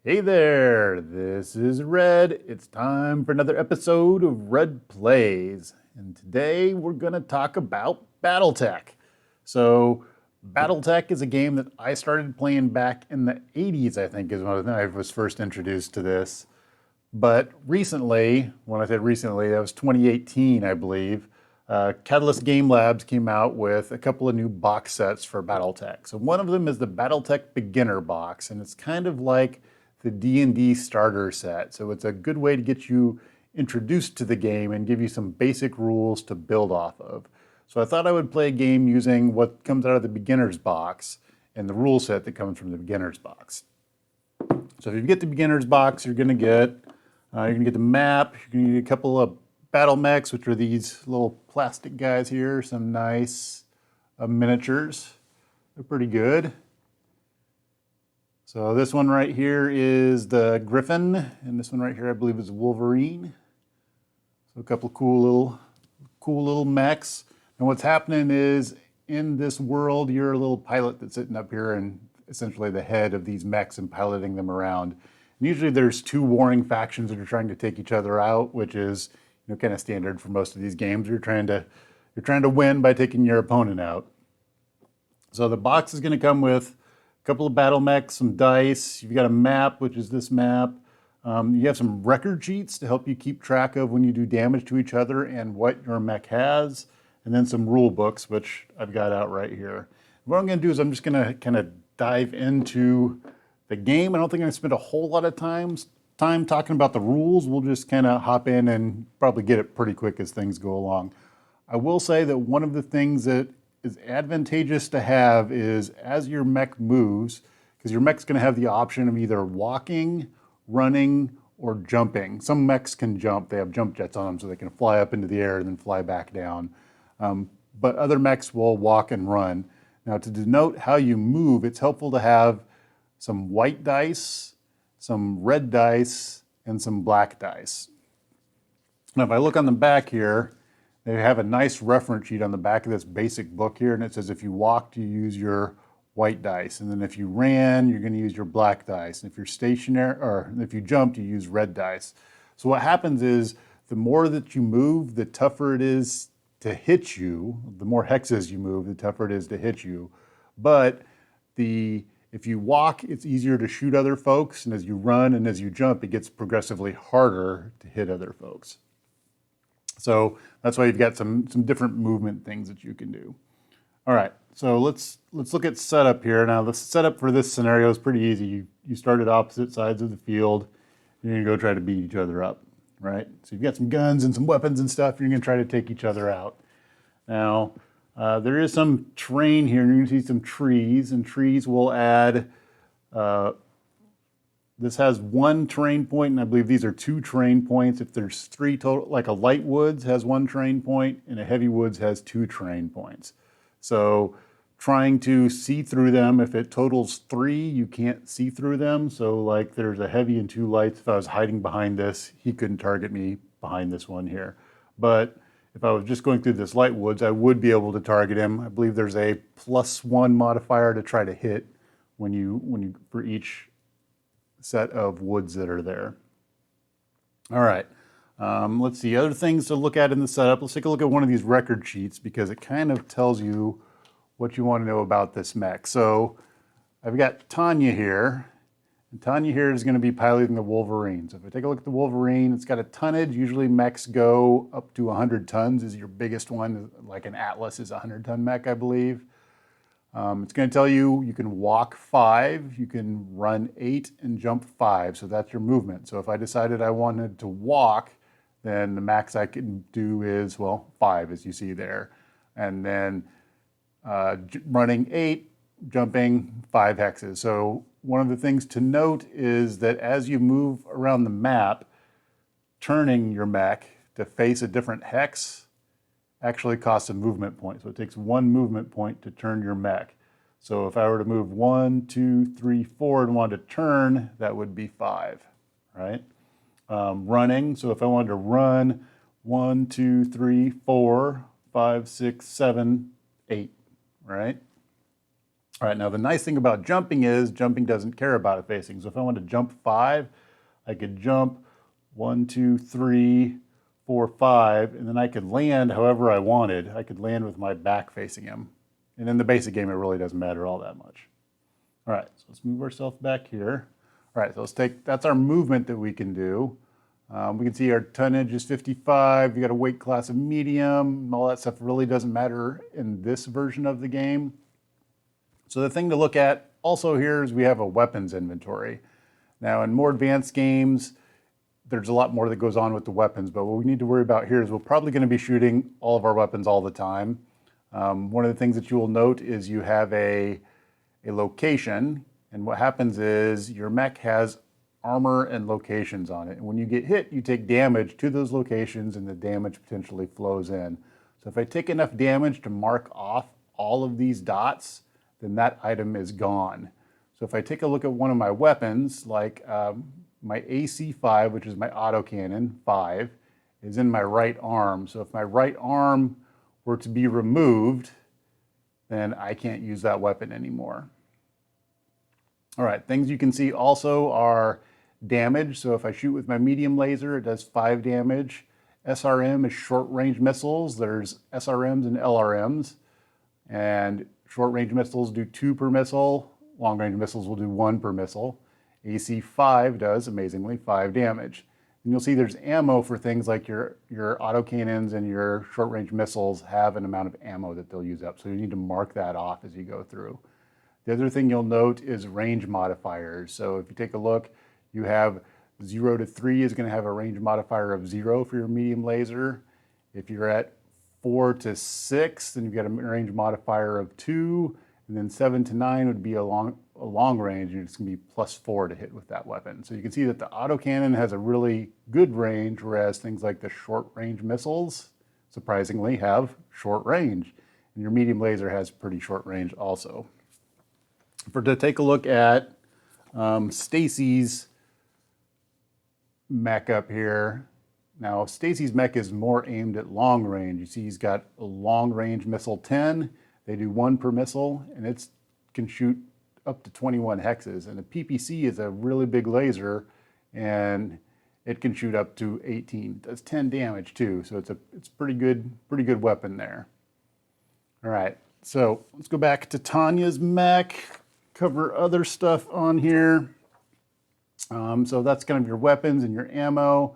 Hey there, this is Red. It's time for another episode of Red Plays. And today we're going to talk about BattleTech. So, BattleTech is a game that I started playing back in the 80s, I think, is when I was first introduced to this. But recently, when I said recently, that was 2018, I believe, Catalyst Game Labs came out with a couple of new box sets for BattleTech. So one of them is the BattleTech Beginner Box, and it's kind of like the D&D starter set. So it's a good way to get you introduced to the game and give you some basic rules to build off of. So I thought I would play a game using what comes out of the beginner's box and the rule set that comes from the beginner's box. So if you get the beginner's box, you're going to get the map. You're going to get a couple of battle mechs, which are these little plastic guys here. Some nice miniatures. They're pretty good. So this one right here is the Griffin, and this one right here I believe is Wolverine. So a couple of cool little mechs. And what's happening is in this world, you're a little pilot that's sitting up here and essentially the head of these mechs and piloting them around. And usually there's two warring factions that are trying to take each other out, which is kind of standard for most of these games. You're trying to win by taking your opponent out. So the box is going to come with a couple of battle mechs, some dice. You've got a map, which is this map. You have some record sheets to help you keep track of when you do damage to each other and what your mech has. And then some rule books, which I've got out right here. What I'm going to do is I'm just going to kind of dive into the game. I don't think I'm going to spend a whole lot of time talking about the rules. We'll just kind of hop in and probably get it pretty quick as things go along. I will say that one of the things that is advantageous to have is as your mech moves, because your mech's going to have the option of either walking, running, or jumping. Some mechs can jump. They have jump jets on them so they can fly up into the air and then fly back down. But other mechs will walk and run. Now, to denote how you move, it's helpful to have some white dice, some red dice, and some black dice. Now, if I look on the back here, they have a nice reference sheet on the back of this basic book here, and it says if you walked, you use your white dice, and then if you ran, you're going to use your black dice, and if you're stationary, or if you jumped, you use red dice. So what happens is the more that you move, the tougher it is to hit you. The more hexes you move, the tougher it is to hit you. But if you walk, it's easier to shoot other folks, and as you run and as you jump, it gets progressively harder to hit other folks. So that's why you've got some different movement things that you can do. All right, so let's look at setup here. Now the setup for this scenario is pretty easy. You start at opposite sides of the field. You're gonna go try to beat each other up, right? So you've got some guns and some weapons and stuff. You're gonna try to take each other out. Now, there is some terrain here, and you're gonna see some trees, and trees will add, this has one terrain point, and I believe these are two terrain points. If there's three total, like a light woods has one terrain point, and a heavy woods has two terrain points. So trying to see through them, if it totals three, you can't see through them. So like there's a heavy and two lights. If I was hiding behind this, he couldn't target me behind this one here. But if I was just going through this light woods, I would be able to target him. I believe there's a +1 modifier to try to hit when you for each set of woods that are there. All right, let's see, other things to look at in the setup. Let's take a look at one of these record sheets because it kind of tells you what you want to know about this mech. So I've got Tanya here, and Tanya here is going to be piloting the Wolverine. So if I take a look at the Wolverine, it's got a tonnage. Usually mechs go up to 100 tons is your biggest one, like an Atlas is a 100-ton mech, I believe. It's going to tell you you can walk 5, you can run 8, and jump 5. So that's your movement. So if I decided I wanted to walk, then the max I can do is, well, 5, as you see there. And then running 8, jumping 5 hexes. So one of the things to note is that as you move around the map, turning your mech to face a different hex actually costs a movement point. So it takes 1 movement point to turn your mech. So if I were to move 1, 2, 3, 4 and wanted to turn, that would be 5, right? Running, so if I wanted to run 1, 2, 3, 4, 5, 6, 7, 8, right? All right, now the nice thing about jumping is jumping doesn't care about a facing. So if I want to jump 5, I could jump 1, 2, 3, 4, 5, and then I could land however I wanted. I could land with my back facing him. And in the basic game, it really doesn't matter all that much. All right, so let's move ourselves back here. All right, so let's take, that's our movement that we can do. We can see our tonnage is 55. You got a weight class of medium. All that stuff really doesn't matter in this version of the game. So the thing to look at also here is we have a weapons inventory. Now in more advanced games, there's a lot more that goes on with the weapons, but what we need to worry about here is we're probably going to be shooting all of our weapons all the time. One of the things that you will note is you have a location, and what happens is your mech has armor and locations on it. And when you get hit, you take damage to those locations and the damage potentially flows in. So if I take enough damage to mark off all of these dots, then that item is gone. So if I take a look at one of my weapons, like my AC-5, which is my autocannon 5, is in my right arm. So if my right arm were to be removed, then I can't use that weapon anymore. All right, things you can see also are damage. So if I shoot with my medium laser, it does 5 damage. SRM is short-range missiles. There's SRMs and LRMs. And short-range missiles do 2 per missile. Long-range missiles will do 1 per missile. AC-5 does, amazingly, 5 damage. And you'll see there's ammo for things like your autocannons and your short-range missiles have an amount of ammo that they'll use up. So you need to mark that off as you go through. The other thing you'll note is range modifiers. So if you take a look, you have 0 to 3 is going to have a range modifier of 0 for your medium laser. If you're at 4 to 6, then you've got a range modifier of 2. And then 7 to 9 would be a long range, and it's going to be +4 to hit with that weapon. So you can see that the autocannon has a really good range, whereas things like the short-range missiles, surprisingly, have short range. And your medium laser has pretty short range also. To take a look at Stacy's mech up here. Now, Stacy's mech is more aimed at long range. You see he's got a long range missile 10. They do 1 per missile, and it can shoot up to 21 hexes. And the PPC is a really big laser, and it can shoot up to 18. It does 10 damage too, so it's pretty good weapon there. All right, so let's go back to Tanya's mech, cover other stuff on here. So that's kind of your weapons and your ammo.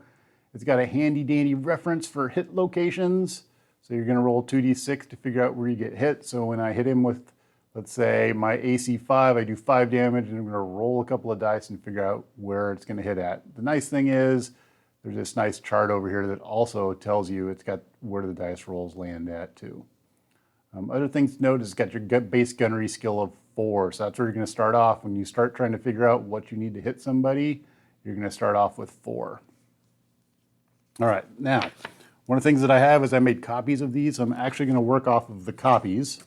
It's got a handy dandy reference for hit locations. So you're going to roll 2d6 to figure out where you get hit. So when I hit him with, let's say, my AC-5, I do 5 damage, and I'm going to roll a couple of dice and figure out where it's going to hit at. The nice thing is there's this nice chart over here that also tells you it's got where the dice rolls land at too. Other things to note is it's got your base gunnery skill of 4. So that's where you're going to start off. When you start trying to figure out what you need to hit somebody, you're going to start off with 4. All right, now, one of the things that I have is I made copies of these. So I'm actually going to work off of the copies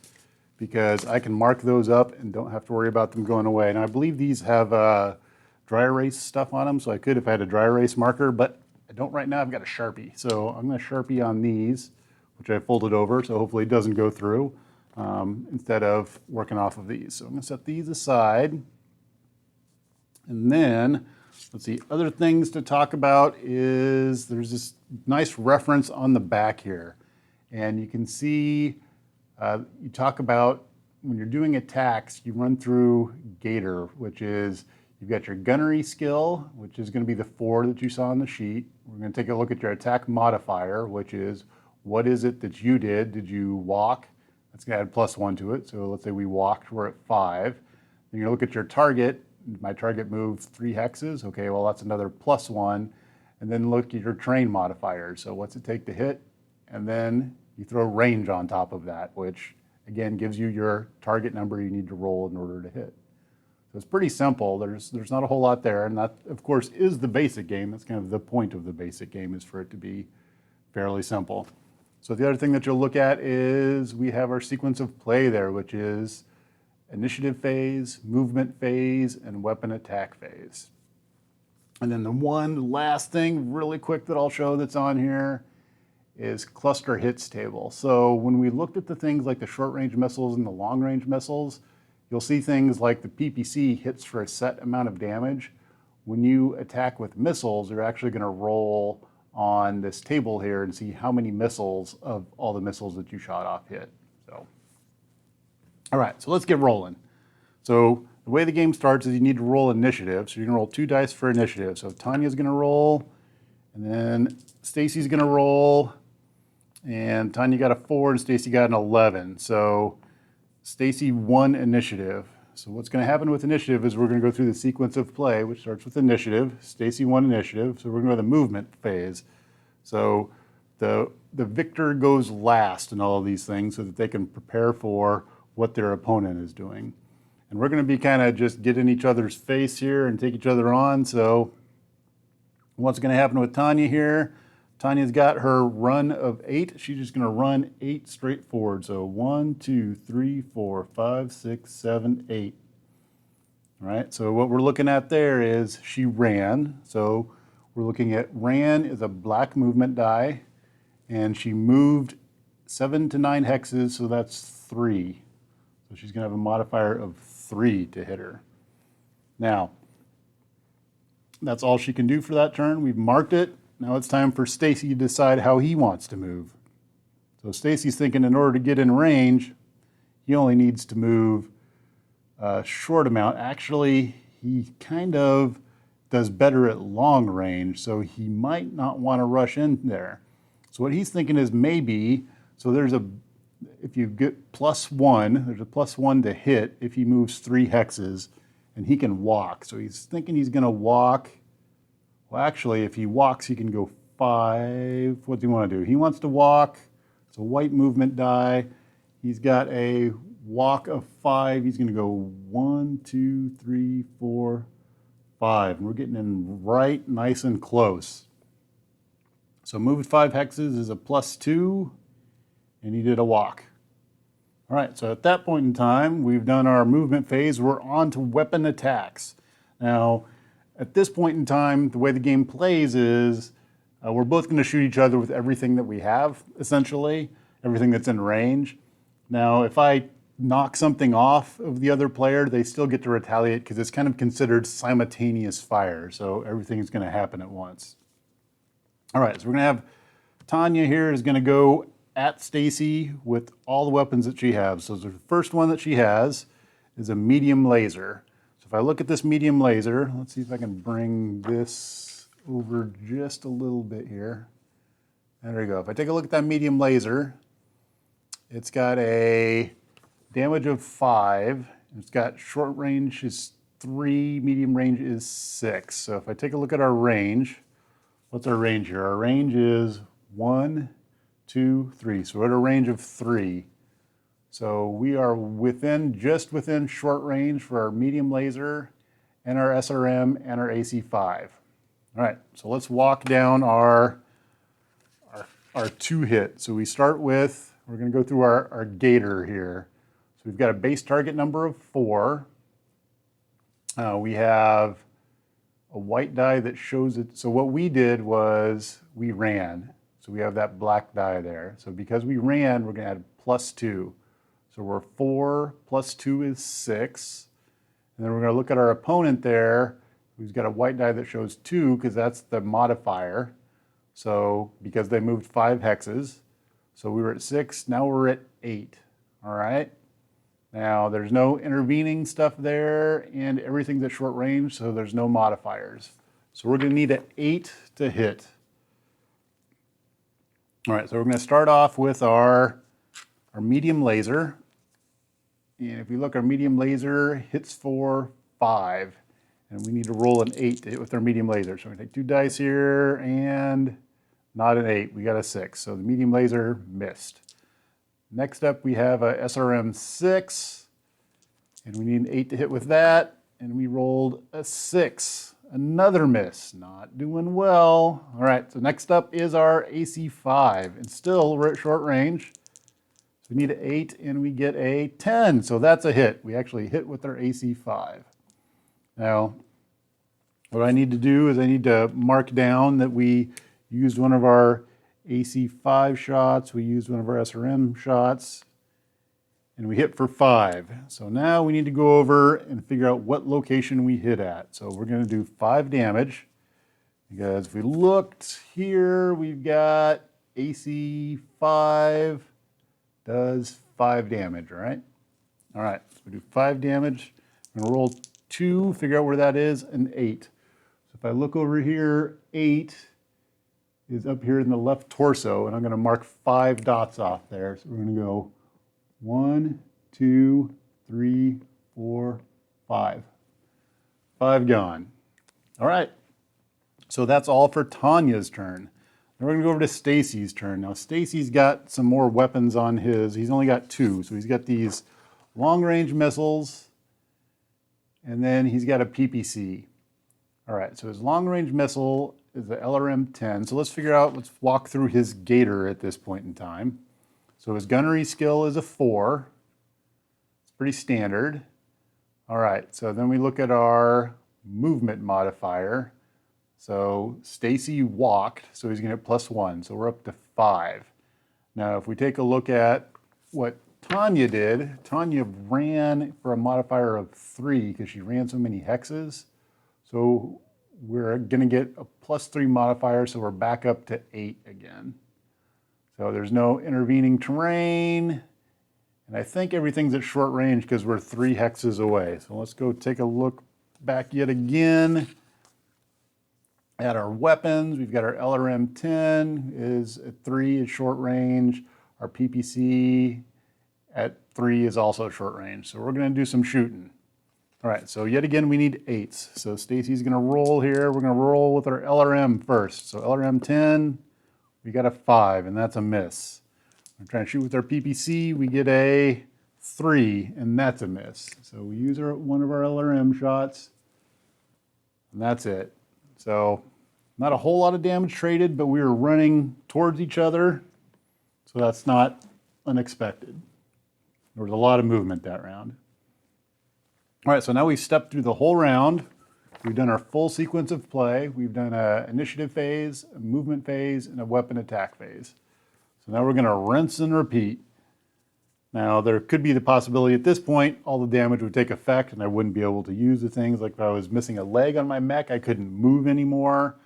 because I can mark those up and don't have to worry about them going away. And I believe these have dry erase stuff on them, so I could if I had a dry erase marker, but I don't right now. I've got a Sharpie. So I'm going to Sharpie on these, which I folded over, so hopefully it doesn't go through, instead of working off of these. So I'm going to set these aside. And then, let's see, other things to talk about is there's this nice reference on the back here. And you can see, you talk about when you're doing attacks, you run through Gator, which is, you've got your gunnery skill, which is going to be the 4 that you saw on the sheet. We're going to take a look at your attack modifier, which is, what is it that you did? Did you walk? That's going to add +1 to it. So let's say we walked, we're at 5. Then you're going to look at your target. My target moved 3 hexes. Okay, well, that's another +1. And then look at your terrain modifiers. So what's it take to hit? And then you throw range on top of that, which again gives you your target number you need to roll in order to hit. So it's pretty simple. There's not a whole lot there. And that, of course, is the basic game. That's kind of the point of the basic game, is for it to be fairly simple. So the other thing that you'll look at is we have our sequence of play there, which is initiative phase, movement phase, and weapon attack phase. And then the one last thing really quick that I'll show that's on here is cluster hits table. So when we looked at the things like the short range missiles and the long range missiles, you'll see things like the PPC hits for a set amount of damage. When you attack with missiles, you're actually going to roll on this table here and see how many missiles of all the missiles that you shot off hit. So, all right, so let's get rolling. So the way the game starts is you need to roll initiative. So you're going to roll 2 dice for initiative. So Tanya's going to roll, and then Stacy's going to roll, and Tanya got a 4 and Stacy got an 11. So Stacy won initiative. So what's going to happen with initiative is we're going to go through the sequence of play, which starts with initiative. Stacy won initiative, so we're going to go to the movement phase. So the victor goes last in all of these things so that they can prepare for what their opponent is doing. And we're going to be kind of just get in each other's face here and take each other on. So what's going to happen with Tanya here? Tanya's got her run of 8. She's just going to run 8 straight forward. So 1, 2, 3, 4, 5, 6, 7, 8. All right, so what we're looking at there is she ran. So we're looking at ran is a black movement die, and she moved 7 to 9 hexes, so that's 3. So she's going to have a modifier of 3 to hit her. Now, that's all she can do for that turn. We've marked it. Now it's time for Stacy to decide how he wants to move. So Stacy's thinking in order to get in range, he only needs to move a short amount. Actually, he kind of does better at long range, so he might not want to rush in there. So what he's thinking is maybe, so if you get +1, there's a +1 to hit if he moves 3 hexes, and he can walk. So he's thinking he's going to walk. Well, actually, if he walks, he can go 5. What do you want to do? He wants to walk. It's a white movement die. He's got a walk of 5. He's going to go 1, 2, 3, 4, 5. And we're getting in right nice and close. So moved 5 hexes is a +2, and he did a walk. All right, so at that point in time, we've done our movement phase. We're on to weapon attacks. Now, at this point in time, the way the game plays is we're both going to shoot each other with everything that we have, essentially, everything that's in range. Now, if I knock something off of the other player, they still get to retaliate because it's kind of considered simultaneous fire, so everything's going to happen at once. All right, so we're going to have Tanya here is going to go at Stacy with all the weapons that she has. So the first one that she has is a medium laser. If I look at this medium laser, let's see if I can bring this over just a little bit here. There we go. If I take a look at that medium laser, it's got a damage of 5. It's got short range is 3, medium range is 6. So if I take a look at our range, what's our range here? Our range is 1, 2, 3. So we're at a range of 3. So we are just within short range for our medium laser and our SRM and our AC5. All right, so let's walk down our 2-hit. So we start with, we're going to go through our gator here. So we've got a base target number of 4. We have a white die that shows it. So what we did was we ran. So we have that black die there. So because we ran, we're going to add +2. So we're 4 + 2 is 6. And then we're going to look at our opponent there, who's got a white die that shows 2 because that's the modifier. So because they moved 5 hexes. So we were at 6, now we're at 8. All right. Now there's no intervening stuff there and everything's at short range, so there's no modifiers. So we're going to need an 8 to hit. All right, so we're going to start off with our medium laser. And if we look, our medium laser hits for 5. And we need to roll an 8 to hit with our medium laser. So we're going to take 2 dice here and not an 8. We got a 6. So the medium laser missed. Next up, we have a SRM 6. And we need an 8 to hit with that. And we rolled a 6. Another miss. Not doing well. All right, so next up is our AC5. And still, we're at short range. We need an 8 and we get a 10. So that's a hit. We actually hit with our AC5. Now, what I need to do is I need to mark down that we used one of our AC5 shots. We used one of our SRM shots. and we hit for 5. So now we need to go over and figure out what location we hit at. So we're going to do 5 damage, because if we looked here, we've got AC 5 does 5 damage, all right? All right, so we do 5 damage. I'm going to roll 2, figure out where that is, and 8. So if I look over here, 8 is up here in the left torso, and I'm going to mark 5 dots off there. So we're going to go 1, 2, 3, 4, 5. 5 gone. All right, so that's all for Tanya's turn. Now we're going to go over to Stacy's turn. Now Stacy's got some more weapons on his. He's only got 2, so he's got these long-range missiles, and then he's got a PPC. All right, so his long-range missile is the LRM-10. So let's walk through his gator at this point in time. So his gunnery skill is a 4. It's pretty standard. All right, so then we look at our movement modifier. So Stacy walked, so he's going to get +1, so we're up to 5. Now, if we take a look at what Tanya did, Tanya ran for a modifier of 3 because she ran so many hexes. So we're going to get a +3 modifier, so we're back up to 8 again. So there's no intervening terrain, and I think everything's at short range because we're 3 hexes away. So let's go take a look back yet again at our weapons. We've got our LRM-10 is at 3 at short range. Our PPC at 3 is also short range. So we're going to do some shooting. All right, so yet again we need 8s. So Stacy's going to roll here. We're going to roll with our LRM first. So LRM-10, we got a 5, and that's a miss. We're trying to shoot with our PPC. We get a 3, and that's a miss. So we use one of our LRM shots, and that's it. So not a whole lot of damage traded, but we were running towards each other, so that's not unexpected. There was a lot of movement that round. All right, so now we've stepped through the whole round. We've done our full sequence of play. We've done an initiative phase, a movement phase, and a weapon attack phase. So now we're going to rinse and repeat. Now, there could be the possibility at this point, all the damage would take effect and I wouldn't be able to use the things. Like if I was missing a leg on my mech, I couldn't move anymore.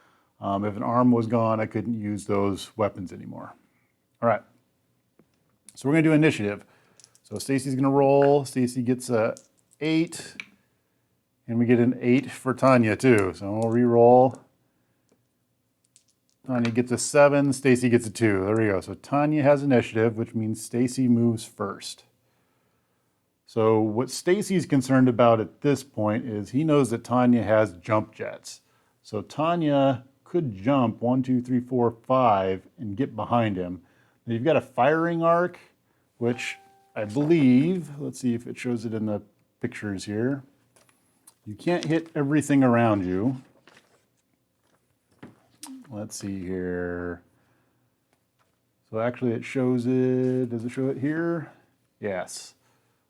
If an arm was gone, I couldn't use those weapons anymore. All right, so we're going to do initiative. So Stacy's going to roll. Stacy gets a 8, and we get an 8 for Tanya too. So we'll re-roll. Tanya gets a 7, Stacy gets a 2. There we go. So Tanya has initiative, which means Stacy moves first. So what Stacy's concerned about at this point is he knows that Tanya has jump jets. So Tanya could jump 1, 2, 3, 4, 5 and get behind him. Now you've got a firing arc, which I believe, let's see if it shows it in the pictures here. You can't hit everything around you. Let's see here. So actually it shows it, does it show it here? Yes.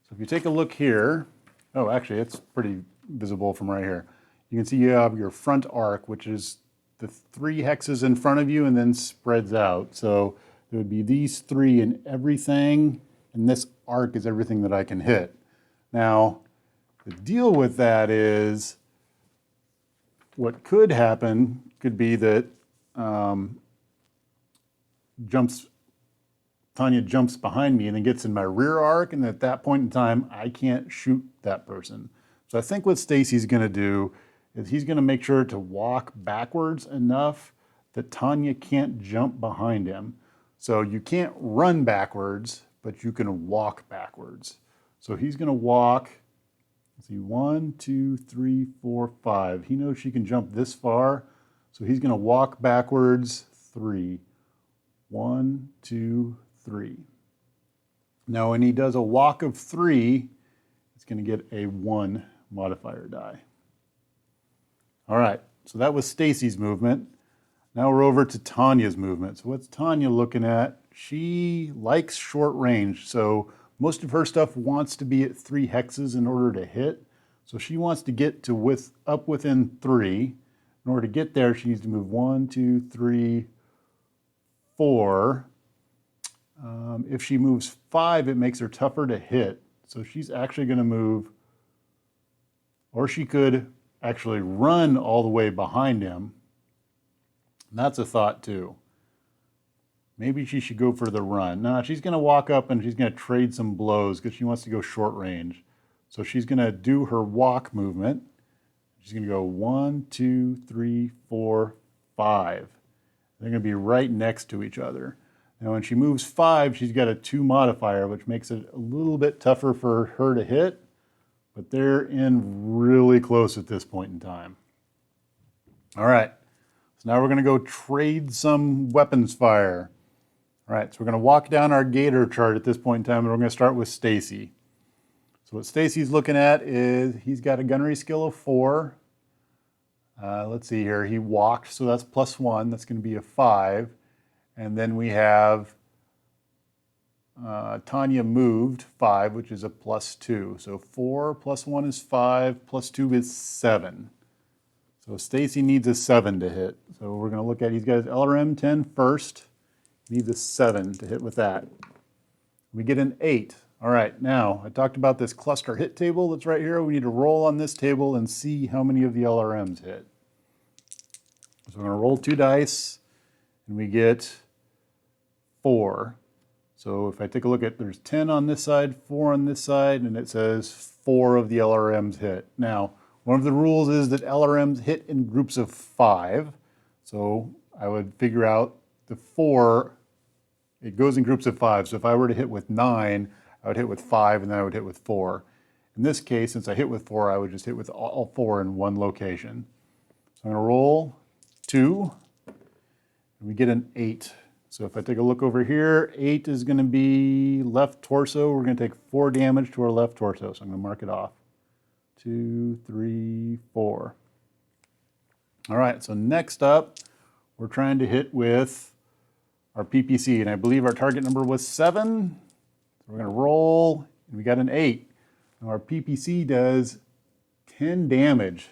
So if you take a look here, oh, actually it's pretty visible from right here. You can see you have your front arc, which is the 3 hexes in front of you and then spreads out. So there would be these 3 in everything, and this arc is everything that I can hit. Now, the deal with that is what could happen could be that Tanya jumps behind me and then gets in my rear arc, and at that point in time, I can't shoot that person. So I think what Stacy's going to do is he's going to make sure to walk backwards enough that Tanya can't jump behind him. So you can't run backwards, but you can walk backwards. So he's going to walk, let's see, 1, 2, 3, 4, 5. He knows she can jump this far, so he's going to walk backwards 3. 1, 2, 3. Now when he does a walk of 3, it's going to get a 1 modifier die. All right, so that was Stacy's movement. Now we're over to Tanya's movement. So what's Tanya looking at? She likes short range, so most of her stuff wants to be at 3 hexes in order to hit. So she wants to get to up within 3. In order to get there, she needs to move 1, 2, 3, 4. If she moves 5, it makes her tougher to hit. So she's actually going to move, or she could actually run all the way behind him. And that's a thought too. Maybe she should go for the run. No, she's going to walk up and she's going to trade some blows because she wants to go short range. So she's going to do her walk movement. She's going to go 1, 2, 3, 4, 5. They're going to be right next to each other. Now, when she moves 5, she's got a 2 modifier, which makes it a little bit tougher for her to hit. But they're in really close at this point in time. All right. So now we're going to go trade some weapons fire. All right, so we're going to walk down our gator chart at this point in time, and we're going to start with Stacy. So what Stacy's looking at is he's got a gunnery skill of 4. Let's see here. He walked, so that's +1. That's going to be a 5. And then we have Tanya moved 5, which is a +2. So 4 + 1 is 5, +2 is 7. So Stacy needs a 7 to hit. So we're going to look at, he's got his LRM 10 first. Needs a 7 to hit with that. We get an 8. All right, now I talked about this cluster hit table that's right here. We need to roll on this table and see how many of the LRMs hit. So we're going to roll 2 dice, and we get 4. So if I take a look at, there's 10 on this side, 4 on this side, and it says 4 of the LRMs hit. Now, one of the rules is that LRMs hit in groups of 5. So I would figure out the 4, it goes in groups of 5. So if I were to hit with 9, I would hit with 5, and then I would hit with 4. In this case, since I hit with 4, I would just hit with all 4 in one location. So I'm going to roll 2, and we get an 8. So if I take a look over here, 8 is going to be left torso. We're going to take 4 damage to our left torso. So I'm going to mark it off. 2, 3, 4. All right, so next up, we're trying to hit with our PPC, and I believe our target number was 7. So we're going to roll, and we got an 8. Now our PPC does 10 damage.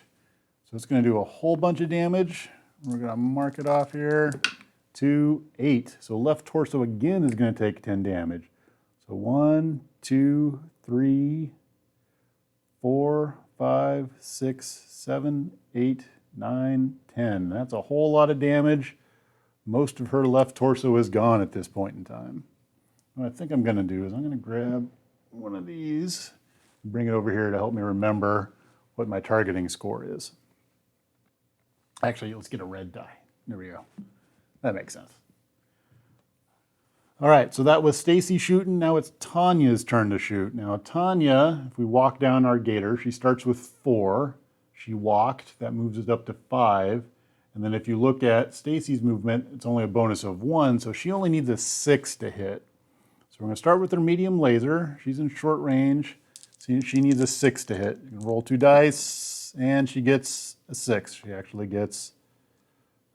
So it's going to do a whole bunch of damage. We're going to mark it off here. 2, 8. So left torso again is going to take 10 damage. So 1, 2, 3, 4, 5, 6, 7, 8, 9, 10. That's a whole lot of damage. Most of her left torso is gone at this point in time. What I think I'm going to do is I'm going to grab one of these and bring it over here to help me remember what my targeting score is. Actually, let's get a red die. There we go. That makes sense. All right, so that was Stacy shooting. Now it's Tanya's turn to shoot. Now Tanya, if we walk down our gator, she starts with 4. She walked. That moves it up to 5. And then if you look at Stacy's movement, it's only a bonus of 1, so she only needs a 6 to hit. So we're going to start with her medium laser. She's in short range. So she needs a 6 to hit. You can roll 2 dice, and she gets a 6. She actually gets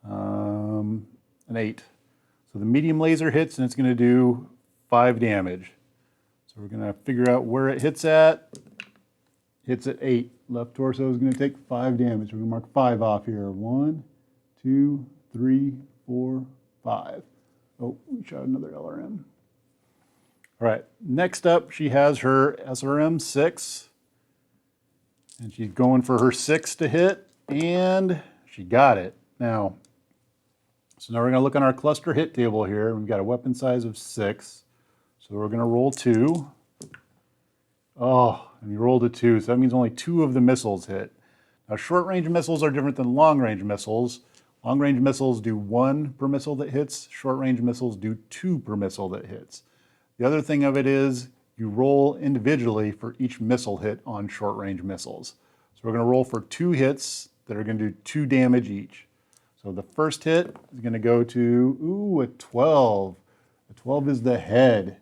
an 8. So the medium laser hits, and it's going to do 5 damage. So we're going to figure out where it hits at. Hits at 8. Left torso is going to take 5 damage. We're going to mark 5 off here. 1, 2, 3, 4, 5. Oh, we shot another LRM. All right, next up, she has her SRM 6. And she's going for her 6 to hit, and she got it. Now, so now we're going to look on our cluster hit table here. We've got a weapon size of 6. So we're going to roll 2. Oh, and you rolled a 2, so that means only 2 of the missiles hit. Now, short-range missiles are different than long-range missiles. Long-range missiles do 1 per missile that hits. Short-range missiles do 2 per missile that hits. The other thing of it is you roll individually for each missile hit on short-range missiles. So we're going to roll for 2 hits that are going to do 2 damage each. So the first hit is going to go to, a 12. A 12 is the head.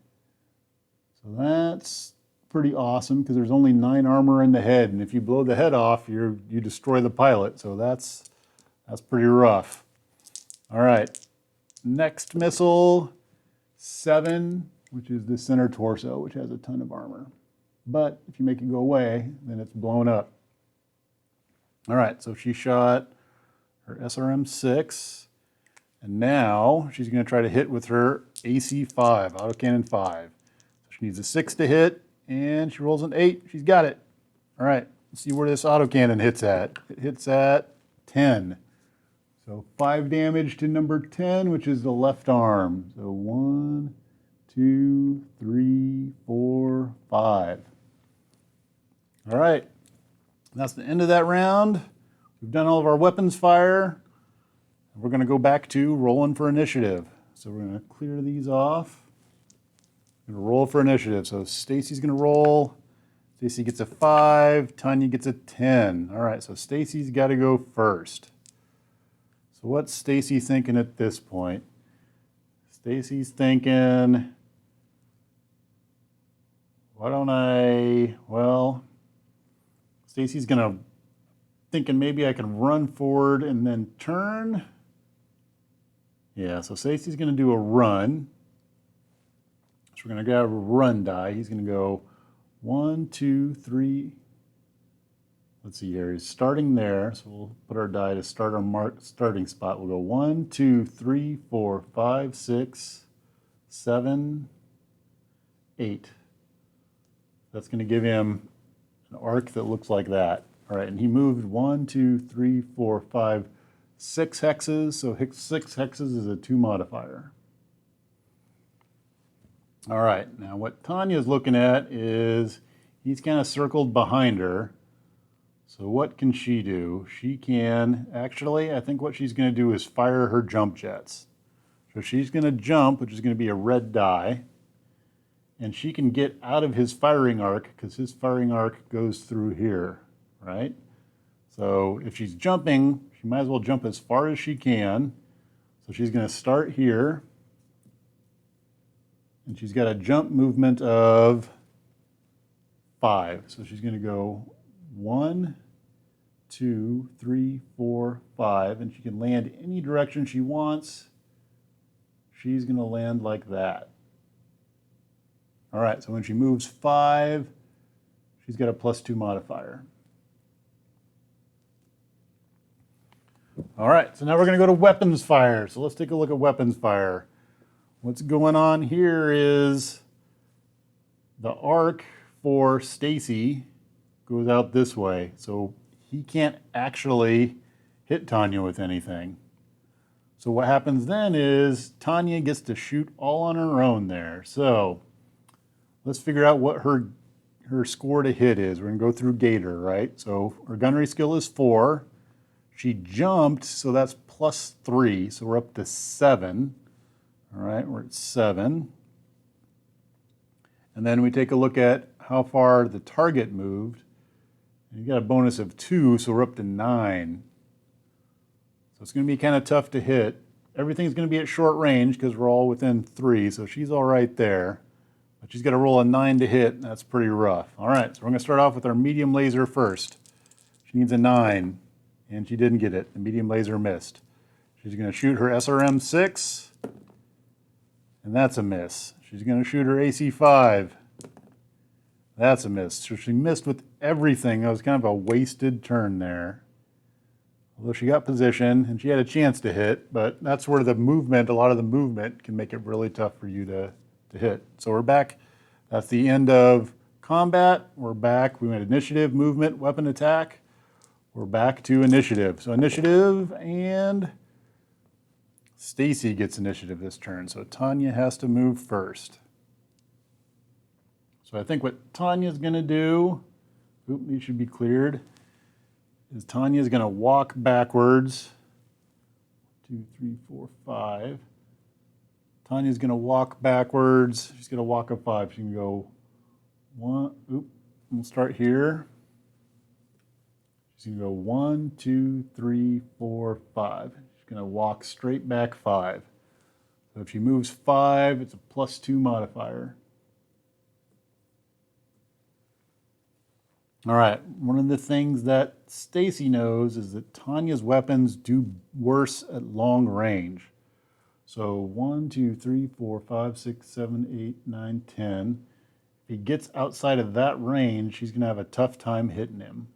So that's pretty awesome because there's only 9 armor in the head, and if you blow the head off, you destroy the pilot. So that's pretty rough. All right, next missile, 7, which is the center torso, which has a ton of armor. But if you make it go away, then it's blown up. All right, so she shot her SRM 6, and now she's going to try to hit with her AC 5, autocannon 5. So she needs a 6 to hit, and she rolls an 8. She's got it. All right, let's see where this autocannon hits at. It hits at 10. So 5 damage to number 10, which is the left arm. So 1, 2, 3, 4, 5. All right, that's the end of that round. We've done all of our weapons fire. We're going to go back to rolling for initiative. So we're going to clear these off. We're going to roll for initiative. So Stacy's going to roll. Stacy gets a 5. Tanya gets a 10. All right, so Stacy's got to go first. So what's Stacy thinking at this point? Stacy's thinking, why don't I, well, Stacy's going to thinking maybe I can run forward and then turn. Yeah, so Stacy's going to do a run. So we're going to grab a run die. He's going to go 1, 2, 3. Let's see here. He's starting there. So we'll put our die to start our starting spot. We'll go 1, 2, 3, 4, 5, 6, 7, 8. That's going to give him an arc that looks like that. All right, and he moved 1, 2, 3, 4, 5, 6 hexes. So 6 hexes is a 2 modifier. All right, now what Tanya's looking at is he's kind of circled behind her. So what can she do? She can, actually, I think what she's going to do is fire her jump jets. So she's going to jump, which is going to be a red die. And she can get out of his firing arc because his firing arc goes through here, right? So if she's jumping, she might as well jump as far as she can. So she's going to start here. And she's got a jump movement of 5. So she's going to go 1, 2, 3, 4, 5. And she can land any direction she wants. She's going to land like that. All right, so when she moves 5, she's got a +2 modifier. All right, so now we're going to go to weapons fire. So let's take a look at weapons fire. What's going on here is the arc for Stacy goes out this way. So he can't actually hit Tanya with anything. So what happens then is Tanya gets to shoot all on her own there. So let's figure out what her score to hit is. We're going to go through Gator, right? So her gunnery skill is 4. She jumped, so that's +3. So we're up to 7. All right, we're at 7. And then we take a look at how far the target moved. And you got a bonus of 2, so we're up to 9. So it's going to be kind of tough to hit. Everything's going to be at short range because we're all within 3, so she's all right there. But she's got to roll a 9 to hit, and that's pretty rough. All right, so we're going to start off with our medium laser first. She needs a 9, and she didn't get it. The medium laser missed. She's going to shoot her SRM-6, and that's a miss. She's going to shoot her AC-5. That's a miss. So she missed with everything. It was kind of a wasted turn there. Although she got position, and she had a chance to hit, but that's where the movement, a lot of the movement, can make it really tough for you to hit. So we're back. That's the end of combat. We're back. We went initiative, movement, weapon attack. We're back to initiative. So initiative, and Stacy gets initiative this turn. So Tanya has to move first. So I think what Tanya's going to do, these should be cleared, is Tanya's going to walk backwards. 2, 3, 4, 5. Tanya's going to walk backwards. She's going to walk a 5. She can go 1. We'll start here. She's going to go 1, 2, 3, 4, 5. She's going to walk straight back 5. So if she moves 5, it's a +2 modifier. All right, one of the things that Stacy knows is that Tanya's weapons do worse at long range. So 1, 2, 3, 4, 5, 6, 7, 8, 9, 10. If he gets outside of that range, she's going to have a tough time hitting him.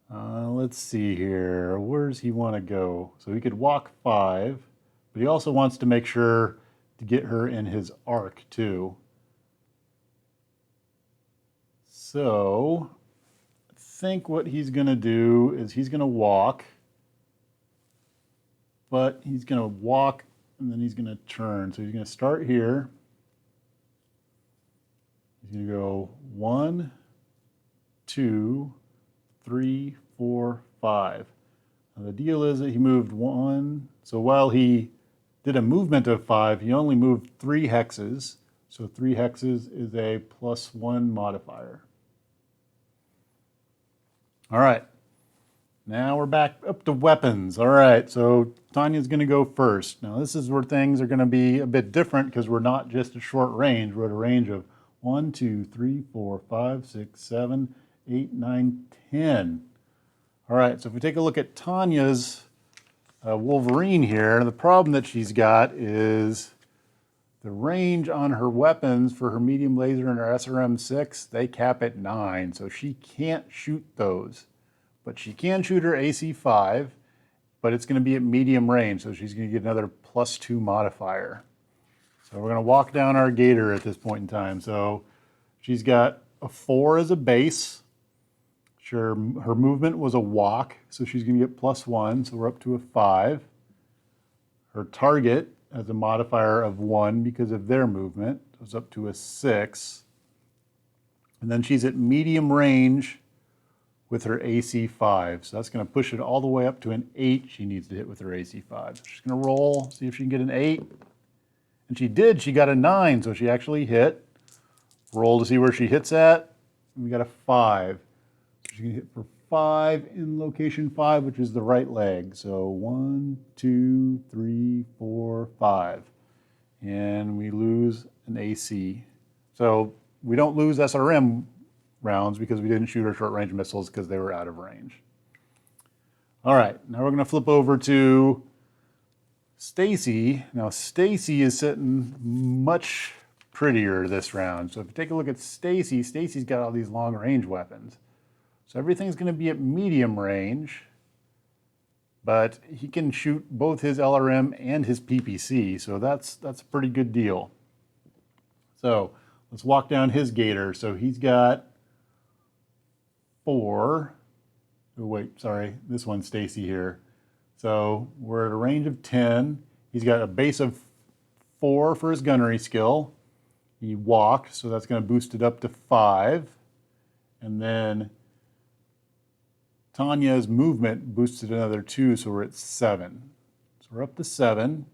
Let's see here. Where does he want to go? So he could walk 5, but he also wants to make sure to get her in his arc too. So I think what he's going to do is he's going to walk, but he's going to walk and then he's going to turn. So he's going to start here. He's going to go 1, 2, 3, 4, 5. Now the deal is that he moved 1. So while he did a movement of 5, he only moved 3 hexes. So 3 hexes is a +1 modifier. All right. Now we're back up to weapons. All right, so Tanya's going to go first. Now this is where things are going to be a bit different because we're not just at short range. We're at a range of 1, 2, 3, 4, 5, 6, 7, 8, 9, 10. All right, so if we take a look at Tanya's Wolverine here, the problem that she's got is the range on her weapons for her medium laser and her SRM-6, they cap at 9, so she can't shoot those. But she can shoot her AC-5, but it's going to be at medium range, so she's going to get another +2 modifier. So we're going to walk down our gator at this point in time. So she's got a 4 as a base. Sure, her movement was a walk, so she's going to get +1, so we're up to a 5. Her target has a modifier of 1 because of their movement, so it's up to a 6. And then she's at medium range with her AC-5. So that's going to push it all the way up to an 8 she needs to hit with her AC-5. So she's going to roll, see if she can get an 8. And she did. She got a 9, so she actually hit. Roll to see where she hits at. And we got a 5. So she's going to hit for 5 in location 5, which is the right leg. So 1, 2, 3, 4, 5. And we lose an AC. So we don't lose SRM rounds because we didn't shoot our short range missiles because they were out of range. All right, now we're going to flip over to Stacy. Now Stacy is sitting much prettier this round. So if you take a look at Stacy, Stacy's got all these long range weapons. So everything's going to be at medium range, but he can shoot both his LRM and his PPC, so that's a pretty good deal. So let's walk down his gator. So he's got 4. Oh, wait, sorry, this one's Stacy here. So we're at a range of 10. He's got a base of 4 for his gunnery skill. He walked, so that's going to boost it up to 5. And then Tanya's movement boosted another 2, so we're at 7. So we're up to 7.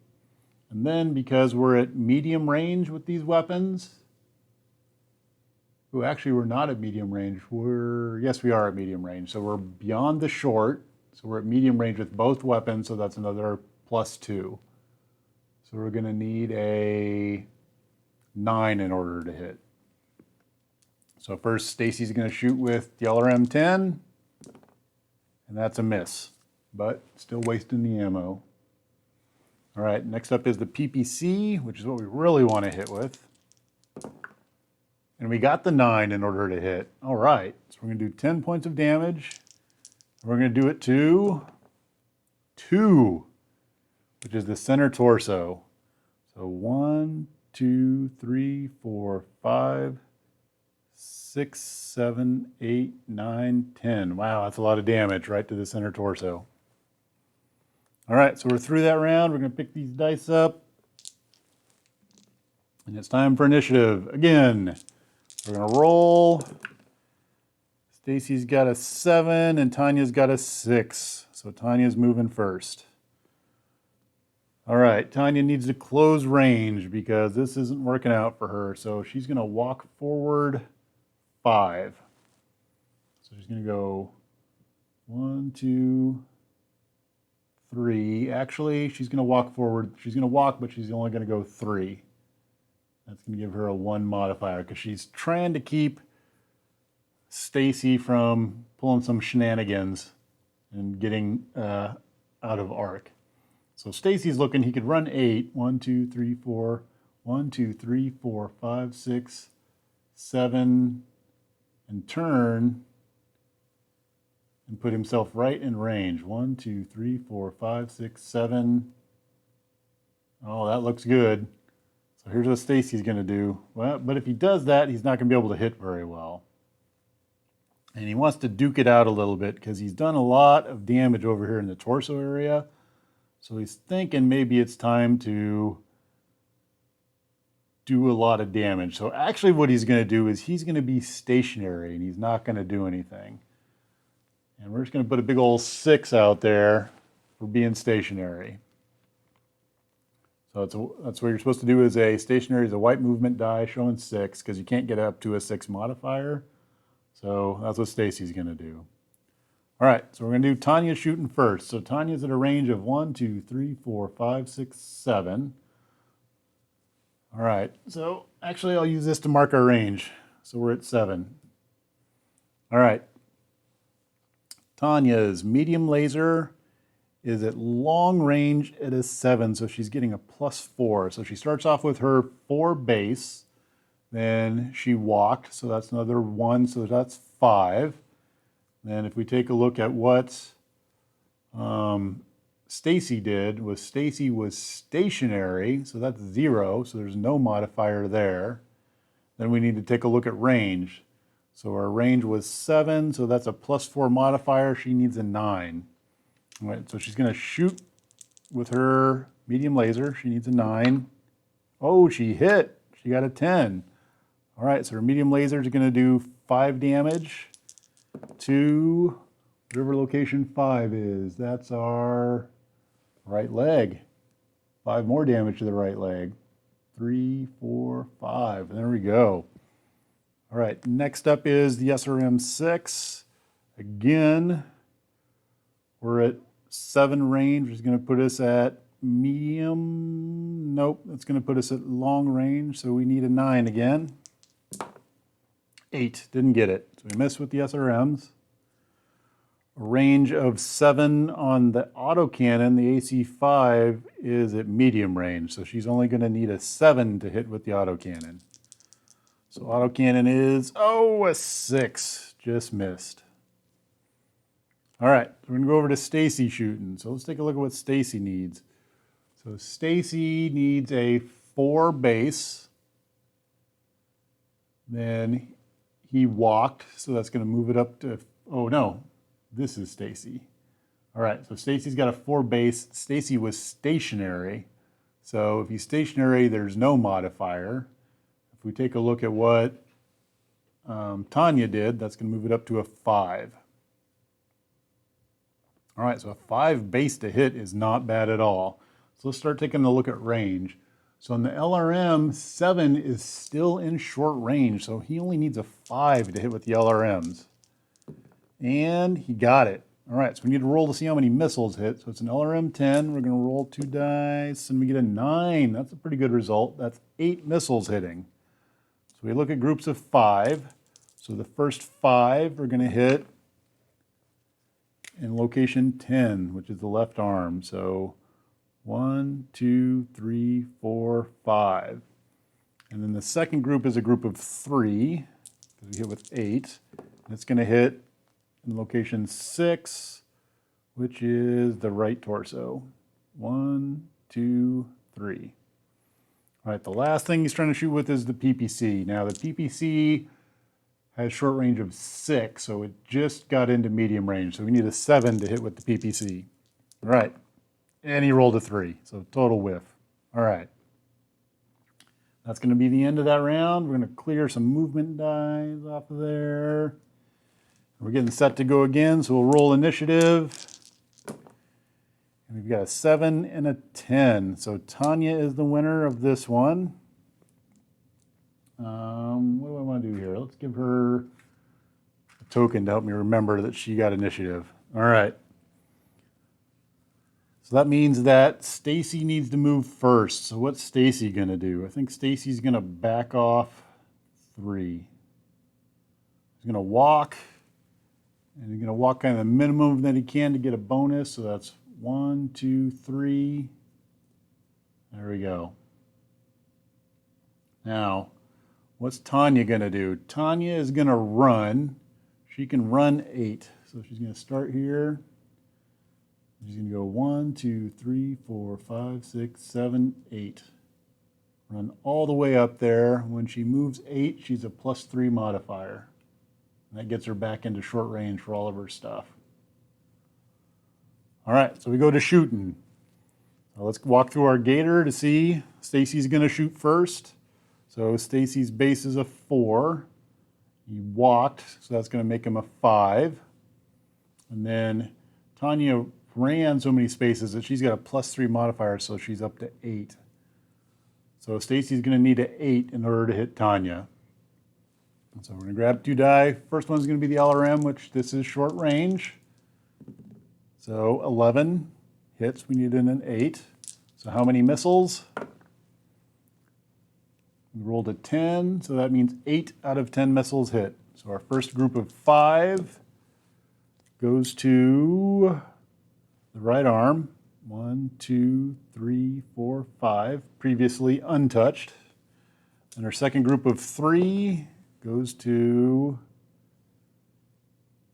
And then because we're at medium range with these weapons, actually we're not at medium range. Yes, we are at medium range. So we're beyond the short. So we're at medium range with both weapons, so that's another +2. So we're going to need a 9 in order to hit. So first, Stacy's going to shoot with the LRM-10, and that's a miss, but still wasting the ammo. All right, next up is the PPC, which is what we really want to hit with. And we got the 9 in order to hit. All right, so we're going to do 10 points of damage. We're going to do it to 2, which is the center torso. So 1, 2, 3, 4, 5, 6, 7, 8, 9, 10. Wow, that's a lot of damage right to the center torso. All right, so we're through that round. We're going to pick these dice up. And it's time for initiative. Again, we're going to roll. Stacy's got a 7 and Tanya's got a 6. So Tanya's moving first. All right, Tanya needs to close range because this isn't working out for her. So she's going to walk forward 5. So she's going to go 1, 2, 3. Actually, she's going to walk forward. She's going to walk, but she's only going to go 3. That's going to give her a 1 modifier because she's trying to keep Stacy from pulling some shenanigans and getting out of arc. So Stacy's looking, he could run 8. 1, 2, 3, 4. 1, 2, 3, 4, 5, 6, 7, and turn and put himself right in range. 1, 2, 3, 4, 5, 6, 7. Oh, that looks good. So here's what Stacy's going to do. Well, but if he does that, he's not going to be able to hit very well. And he wants to duke it out a little bit because he's done a lot of damage over here in the torso area. So he's thinking maybe it's time to do a lot of damage. So actually what he's going to do is he's going to be stationary and he's not going to do anything. And we're just going to put a big old 6 out there for being stationary. So that's what you're supposed to do is a stationary is a white movement die showing 6 because you can't get up to a 6 modifier. So that's what Stacy's going to do. All right, so we're going to do Tanya shooting first. So Tanya's at a range of 1, 2, 3, 4, 5, 6, 7. All right, so actually I'll use this to mark our range. So we're at 7. All right. Tanya's medium laser is at long range at a 7, so she's getting a +4. So she starts off with her 4 base, then she walked, so that's another 1, so that's 5. Then if we take a look at what Stacy did, Stacy was stationary, so that's 0, so there's no modifier there. Then we need to take a look at range. So our range was 7, so that's a +4 modifier. She needs a 9. All right, so she's going to shoot with her medium laser. She needs a 9. Oh, she hit. She got a 10. All right, so her medium laser is going to do 5 damage to whatever location 5 is. That's our right leg. 5 more damage to the right leg. 3, 4, 5. There we go. All right, next up is the SRM-6. Again, we're at 7 range, which is going to put us at medium. Nope, that's going to put us at long range, so we need a 9 again. 8, didn't get it. So we missed with the SRMs. A range of 7 on the autocannon, the AC-5 is at medium range, so she's only going to need a 7 to hit with the autocannon. So autocannon is, a 6, just missed. All right, so we're going to go over to Stacy shooting. So let's take a look at what Stacy needs. So Stacy needs a 4 base. Then he walked, so that's going to move it up to, oh no, this is Stacy. All right, so Stacy's got a 4 base. Stacy was stationary. So if he's stationary, there's no modifier. If we take a look at what Tanya did, that's going to move it up to a 5. All right, so a 5 base to hit is not bad at all. So let's start taking a look at range. So in the LRM, 7 is still in short range, so he only needs a 5 to hit with the LRMs. And he got it. All right, so we need to roll to see how many missiles hit. So it's an LRM 10. We're going to roll 2 dice, and we get a 9. That's a pretty good result. That's 8 missiles hitting. So we look at groups of 5. So the first 5 are going to hit in location 10, which is the left arm. So 1, 2, 3, 4, 5. And then the second group is a group of 3, because we hit with 8. And it's going to hit in location 6, which is the right torso. 1, 2, 3. All right, the last thing he's trying to shoot with is the PPC. Now the PPC has short range of 6, so it just got into medium range. So we need a 7 to hit with the PPC. All right, and he rolled a 3, so total whiff. All right. That's going to be the end of that round. We're going to clear some movement dies off of there. We're getting set to go again, so we'll roll initiative. And we've got a 7 and a 10. So Tanya is the winner of this one. What do I want to do here? Let's give her a token to help me remember that she got initiative. All right. So that means that Stacy needs to move first. So what's Stacy going to do? I think Stacy's going to back off 3. He's going to walk. And he's going to walk kind of the minimum that he can to get a bonus. So that's 1, 2, 3. There we go. Now, what's Tanya going to do? Tanya is going to run. She can run 8. So she's going to start here. She's going to go 1, 2, 3, 4, 5, 6, 7, 8. Run all the way up there. When she moves 8, she's a +3 modifier. And that gets her back into short range for all of her stuff. All right, so we go to shooting. So let's walk through our gator to see. Stacy's going to shoot first. So Stacy's base is a 4. He walked, so that's going to make him a 5. And then Tanya ran so many spaces that she's got a +3 modifier, so she's up to 8. So Stacy's going to need an 8 in order to hit Tanya. So we're going to grab 2 die. First one's going to be the LRM, which this is short range. So 11 hits. We need an 8. So how many missiles? We rolled a 10, so that means 8 out of 10 missiles hit. So our first group of 5 goes to the right arm. 1, 2, 3, 4, 5, previously untouched. And our second group of 3 goes to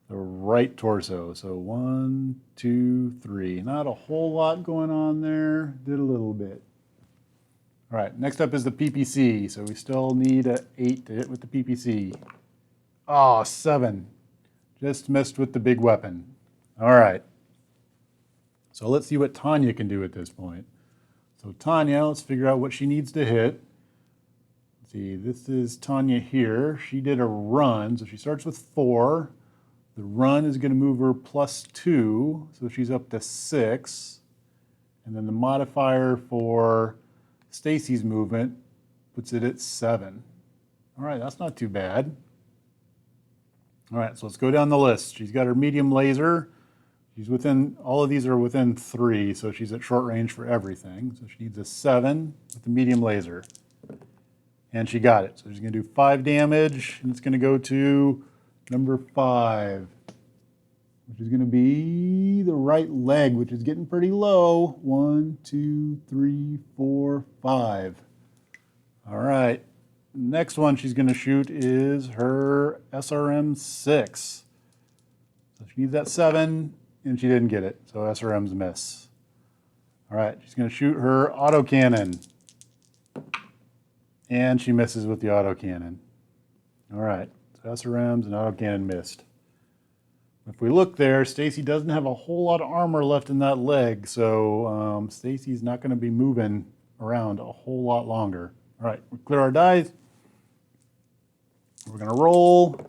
the right torso. So 1, 2, 3. Not a whole lot going on there. Did a little bit. All right, next up is the PPC. So we still need an 8 to hit with the PPC. Oh, 7. Just missed with the big weapon. All right. So let's see what Tanya can do at this point. So Tanya, let's figure out what she needs to hit. Let's see, this is Tanya here. She did a run, so she starts with 4. The run is going to move her +2, so she's up to 6. And then the modifier for Stacy's movement puts it at 7. All right, that's not too bad. All right, so let's go down the list. She's got her medium laser. She's within, all of these are within 3, so she's at short range for everything. So she needs a 7 with the medium laser. And she got it. So she's going to do 5 damage, and it's going to go to number 5, which is going to be the right leg, which is getting pretty low. 1, 2, 3, 4, 5. All right. Next one she's going to shoot is her SRM-6. So she needs that 7, and she didn't get it. So SRM's miss. All right. She's going to shoot her autocannon. And she misses with the autocannon. All right. So SRMs and autocannon missed. If we look there, Stacy doesn't have a whole lot of armor left in that leg, so Stacy's not going to be moving around a whole lot longer. All right, we clear our dice. We're going to roll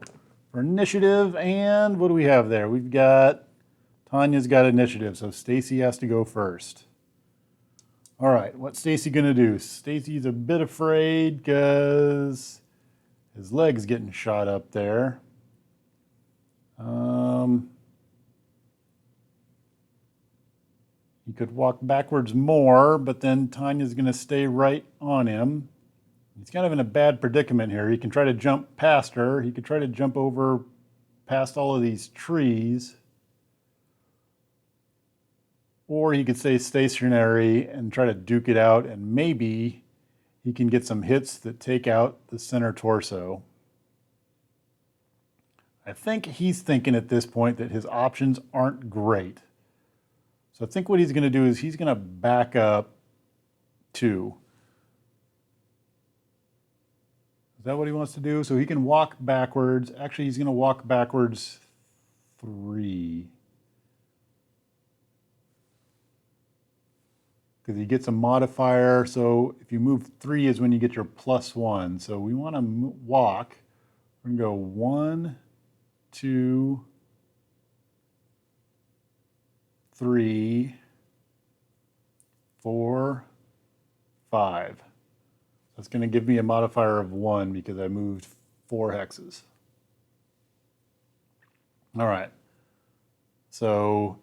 for initiative, and what do we have there? We've got, Tanya's got initiative, so Stacy has to go first. All right, what's Stacy going to do? Stacy's a bit afraid because his leg's getting shot up there. He could walk backwards more, but then Tanya's going to stay right on him. He's kind of in a bad predicament here. He can try to jump past her. He could try to jump over past all of these trees. Or he could stay stationary and try to duke it out, and maybe he can get some hits that take out the center torso. I think he's thinking at this point that his options aren't great. So I think what he's going to do is he's going to back up 2. Is that what he wants to do? So he can walk backwards. Actually, he's going to walk backwards 3. Because he gets a modifier. So if you move 3 is when you get your +1. So we want to walk. We're going to go 1, 2, 3, 4, 5. That's going to give me a modifier of 1 because I moved 4 hexes. All right. So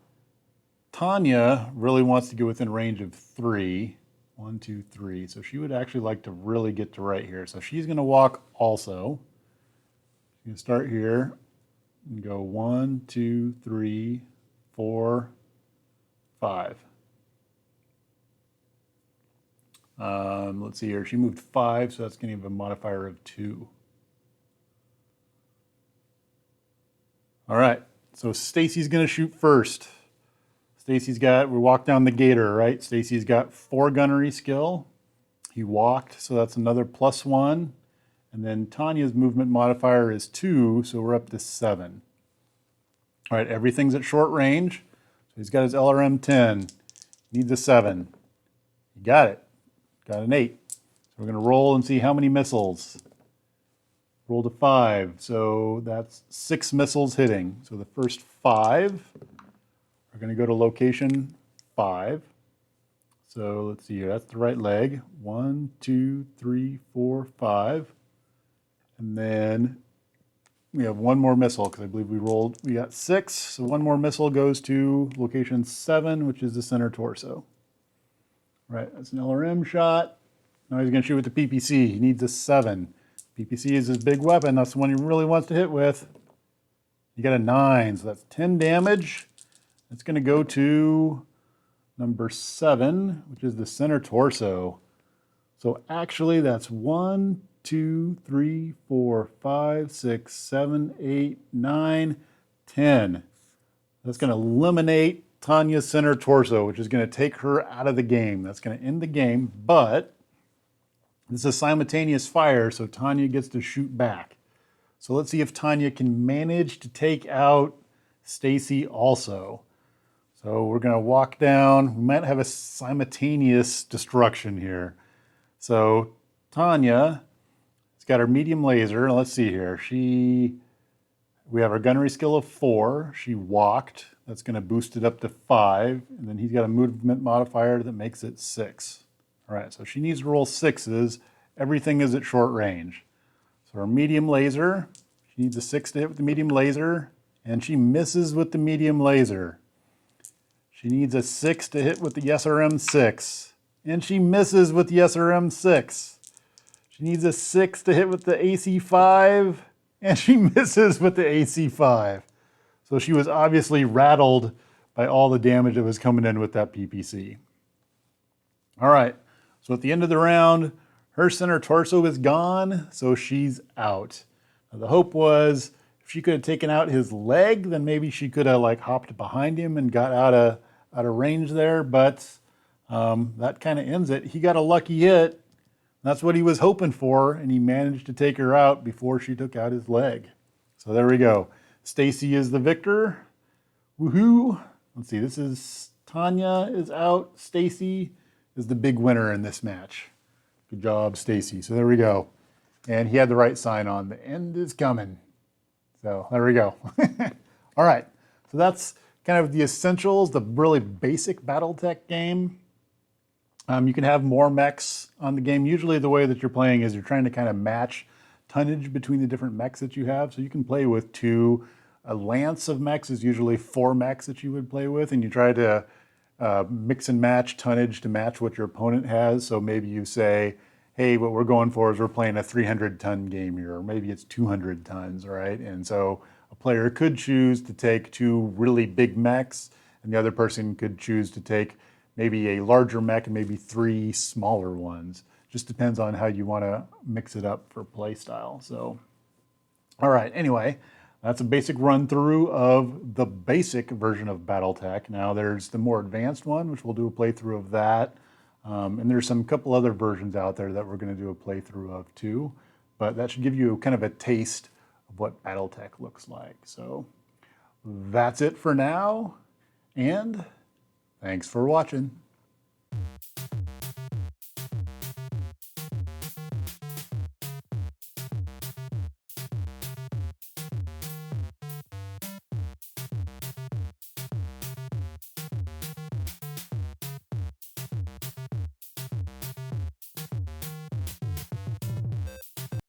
Tanya really wants to get within range of 3. 1, 2, 3. So she would actually like to really get to right here. So she's going to walk also. She's going to start here and go 1, 2, 3, 4, 5. Let's see here. She moved 5, so that's going to give a modifier of 2. All right. So Stacy's going to shoot first. Stacy's got, we walked down the gator, right? Stacy's got 4 gunnery skill. He walked, so that's another +1. And then Tanya's movement modifier is 2, so we're up to 7. All right, everything's at short range. So he's got his LRM 10. Needs a 7. He got it. Got an 8. So we're going to roll and see how many missiles. Rolled a 5, so that's 6 missiles hitting. So the first 5 are going to go to location 5. So let's see here, that's the right leg. 1, 2, 3, 4, 5. And then we have one more missile because I believe we got 6. So one more missile goes to location 7, which is the center torso. Right, that's an LRM shot. Now he's going to shoot with the PPC. He needs a 7. PPC is his big weapon. That's the one he really wants to hit with. You got a 9, so that's 10 damage. It's going to go to number 7, which is the center torso. So actually that's 1, 2, 3, 4, 5, 6, 7, 8, 9, 10. That's going to eliminate Tanya's center torso, which is going to take her out of the game. That's going to end the game, but this is a simultaneous fire, so Tanya gets to shoot back. So let's see if Tanya can manage to take out Stacy also. So we're going to walk down. We might have a simultaneous destruction here. So Tanya has got her medium laser. Let's see here. We have our gunnery skill of 4. She walked. That's going to boost it up to 5. And then he's got a movement modifier that makes it 6. All right, so she needs to roll 6s. Everything is at short range. So her medium laser, she needs a 6 to hit with the medium laser, and she misses with the medium laser. She needs a 6 to hit with the SRM 6, and she misses with the SRM 6. She needs a 6 to hit with the AC 5, and she misses with the AC 5. So she was obviously rattled by all the damage that was coming in with that PPC. All right, so at the end of the round, her center torso is gone, so she's out. Now, the hope was if she could have taken out his leg, then maybe she could have like hopped behind him and got out of range there, but that kind of ends it. He got a lucky hit. That's what he was hoping for, and he managed to take her out before she took out his leg. So there we go. Stacy is the victor. Woohoo! Let's see, this is Tanya is out. Stacy is the big winner in this match. Good job, Stacy. So there we go. And he had the right sign on. The end is coming. So there we go. All right. So that's kind of the essentials, the really basic BattleTech game. You can have more mechs on the game. Usually the way that you're playing is you're trying to kind of match tonnage between the different mechs that you have. So you can play with 2. A lance of mechs is usually 4 mechs that you would play with, and you try to mix and match tonnage to match what your opponent has. So maybe you say, hey, what we're going for is we're playing a 300-ton game here, or maybe it's 200 tons, right? And so a player could choose to take 2 really big mechs, and the other person could choose to take maybe a larger mech and maybe 3 smaller ones. Just depends on how you want to mix it up for play style. So, all right, anyway, that's a basic run through of the basic version of BattleTech. Now there's the more advanced one, which we'll do a playthrough of that. And there's some couple other versions out there that we're going to do a playthrough of too. But that should give you kind of a taste of what BattleTech looks like. So that's it for now. And thanks for watching.